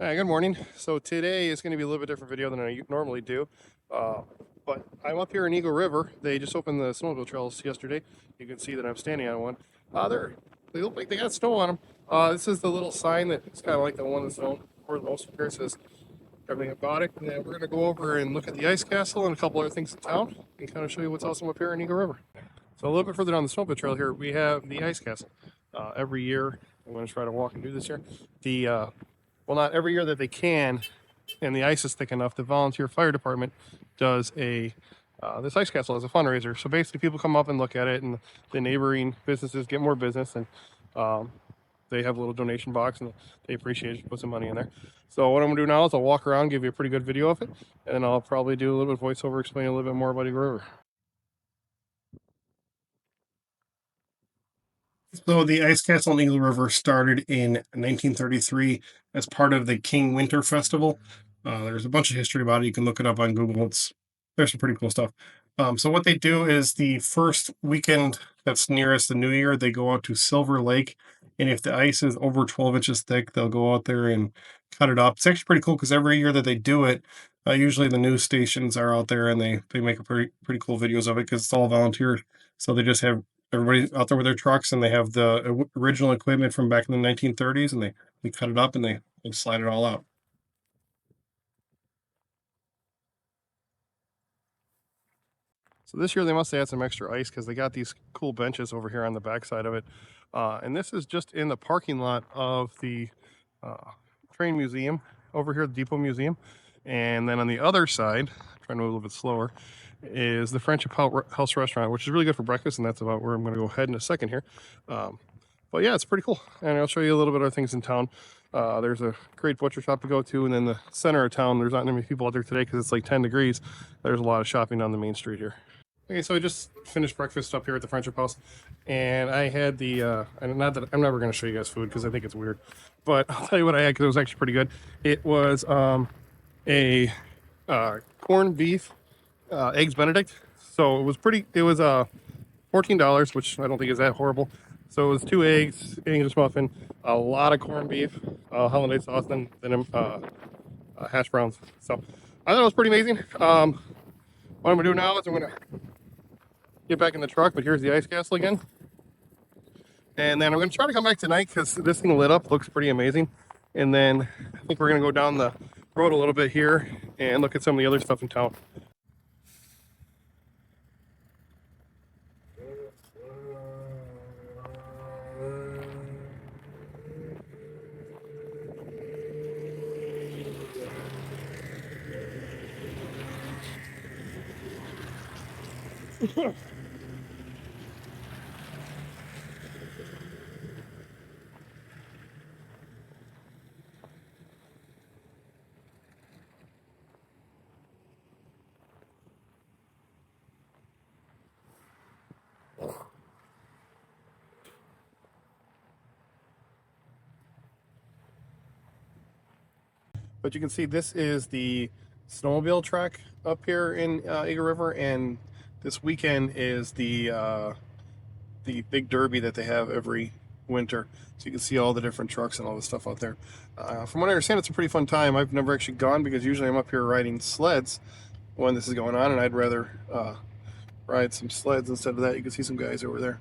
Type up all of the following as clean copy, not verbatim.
Hi, good morning. So today is going to be a little bit different video than I normally do. Uh, but I'm up here in Eagle River. They just opened the snowmobile trails yesterday. You can see that I'm standing on one. They look like they got snow on them. This is the little sign that's kind of like the one that's known for the most here. It says everything about it. And then we're going to go over and look at the ice castle and a couple other things in town and kind of show you what's awesome up here in Eagle River. So a little bit further down the snowmobile trail here, we have the ice castle. Every year, I'm going to try to walk and do this here. Well, not every year that they can, and the ice is thick enough, the volunteer fire department does this ice castle as a fundraiser. So basically, people come up and look at it, and the neighboring businesses get more business, and um, they have a little donation box, and they appreciate it. You put some money in there. So what I'm gonna do now is I'll walk around, give you a pretty good video of it, and then I'll probably do a little bit of voiceover, explain a little bit more about Eagle River. So the Ice Castle in Eagle River started in 1933 as part of the King Winter Festival. There's a bunch of history about it. You can look it up on Google. There's some pretty cool stuff. So what they do is the first weekend that's nearest the New Year, they go out to Silver Lake, and if the ice is over 12 inches thick, they'll go out there and cut it up. It's actually pretty cool because every year that they do it, usually the news stations are out there and they make a pretty cool videos of it because it's all volunteers. So they just have everybody out there with their trucks, and they have the original equipment from back in the 1930s, and they cut it up and they slide it all out. So this year they must have had some extra ice because they got these cool benches over here on the backside of it. And this is just in the parking lot of the uh, train museum over here, the Depot Museum. And then on the other side, trying to move a little bit slower, is the Friendship House Restaurant, which is really good for breakfast. And that's about where I'm going to go head in a second here. But yeah, it's pretty cool. And I'll show you a little bit of things in town. There's a great butcher shop to go to. And then the center of town, there's not many people out there today because it's like 10 degrees. There's a lot of shopping on the main street here. Okay, so I just finished breakfast up here at the Friendship House, and I had and not that I'm never going to show you guys food because I think it's weird, but I'll tell you what I had because it was actually pretty good. It was a corned beef eggs Benedict. So it was $14, which I don't think is that horrible. So it was 2 eggs, English muffin, a lot of corned beef, hollandaise sauce, then hash browns. So I thought it was pretty amazing. What I'm gonna do now is I'm gonna get back in the truck, but here's the ice castle again. And then I'm gonna try to come back tonight because this thing lit up, looks pretty amazing. And then I think we're gonna go down the road a little bit here and look at some of the other stuff in town. But you can see this is the snowmobile track up here in Eagle River, and this weekend is the big derby that they have every winter. So you can see all the different trucks and all the stuff out there. From what I understand, it's a pretty fun time. I've never actually gone because usually I'm up here riding sleds when this is going on, and I'd rather ride some sleds instead of that. You can see some guys over there.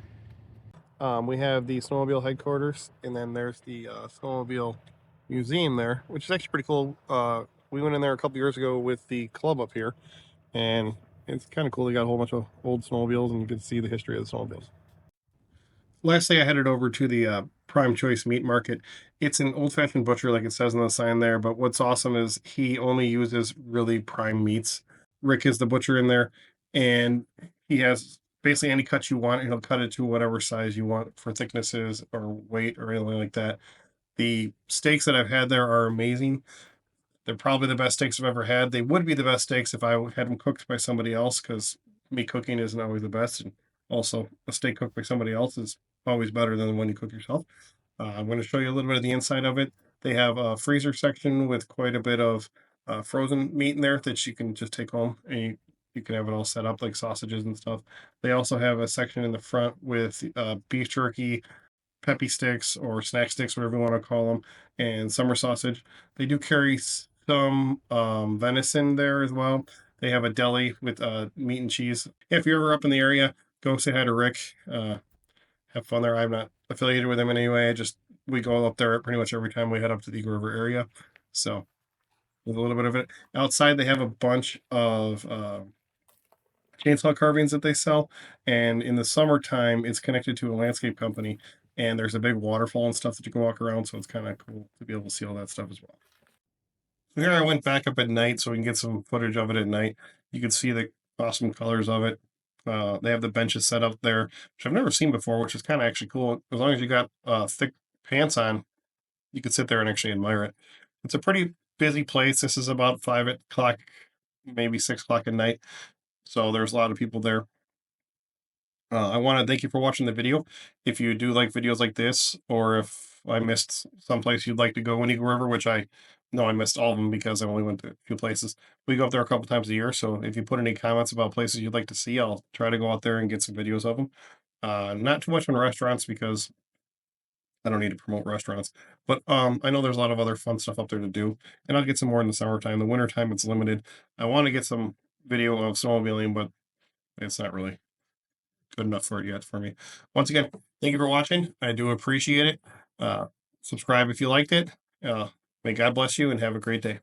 We have the snowmobile headquarters, and then there's the snowmobile museum there, which is actually pretty cool. We went in there a couple years ago with the club up here, and it's kind of cool. They got a whole bunch of old snowmobiles, and you can see the history of the snowmobiles. Lastly, I headed over to the Prime Choice Meat Market. It's an old fashioned butcher, like it says on the sign there. But what's awesome is he only uses really prime meats. Rick is the butcher in there, and he has basically any cut you want, and he'll cut it to whatever size you want for thicknesses or weight or anything like that. The steaks that I've had there are amazing. They're probably the best steaks I've ever had. They would be the best steaks if I had them cooked by somebody else, because me cooking isn't always the best. And also, a steak cooked by somebody else is always better than the one you cook yourself. I'm going to show you a little bit of the inside of it. They have a freezer section with quite a bit of frozen meat in there that you can just take home, and you can have it all set up like sausages and stuff. They also have a section in the front with beef jerky, peppy sticks or snack sticks, whatever you want to call them, and summer sausage. They do carry some venison there as well. They have a deli with meat and cheese. If you're ever up in the area, go say hi to Rick. Have fun there. I'm not affiliated with him in any way. Just we go up there pretty much every time we head up to the Eagle River area. So with a little bit of it outside, they have a bunch of chainsaw carvings that they sell, and in the summertime, it's connected to a landscape company, and there's a big waterfall and stuff that you can walk around. So it's kind of cool to be able to see all that stuff as well. So here I went back up at night so we can get some footage of it at night. You can see the awesome colors of it. They have the benches set up there, which I've never seen before, which is kind of actually cool. As long as you got thick pants on, you could sit there and actually admire it. It's a pretty busy place. This is about 5 o'clock, maybe 6 o'clock at night. So there's a lot of people there. I want to thank you for watching the video. If you do like videos like this, or if I missed someplace you'd like to go in Eagle River, which I know I missed all of them because I only went to a few places. We go up there a couple times a year. So if you put any comments about places you'd like to see, I'll try to go out there and get some videos of them. Not too much on restaurants because I don't need to promote restaurants, but I know there's a lot of other fun stuff up there to do, and I'll get some more in the summertime. The wintertime, it's limited. I want to get some video of snowmobiling, but it's not really good enough for it yet for me. Once again, thank you for watching. I do appreciate it. Subscribe if you liked it. May God bless you and have a great day.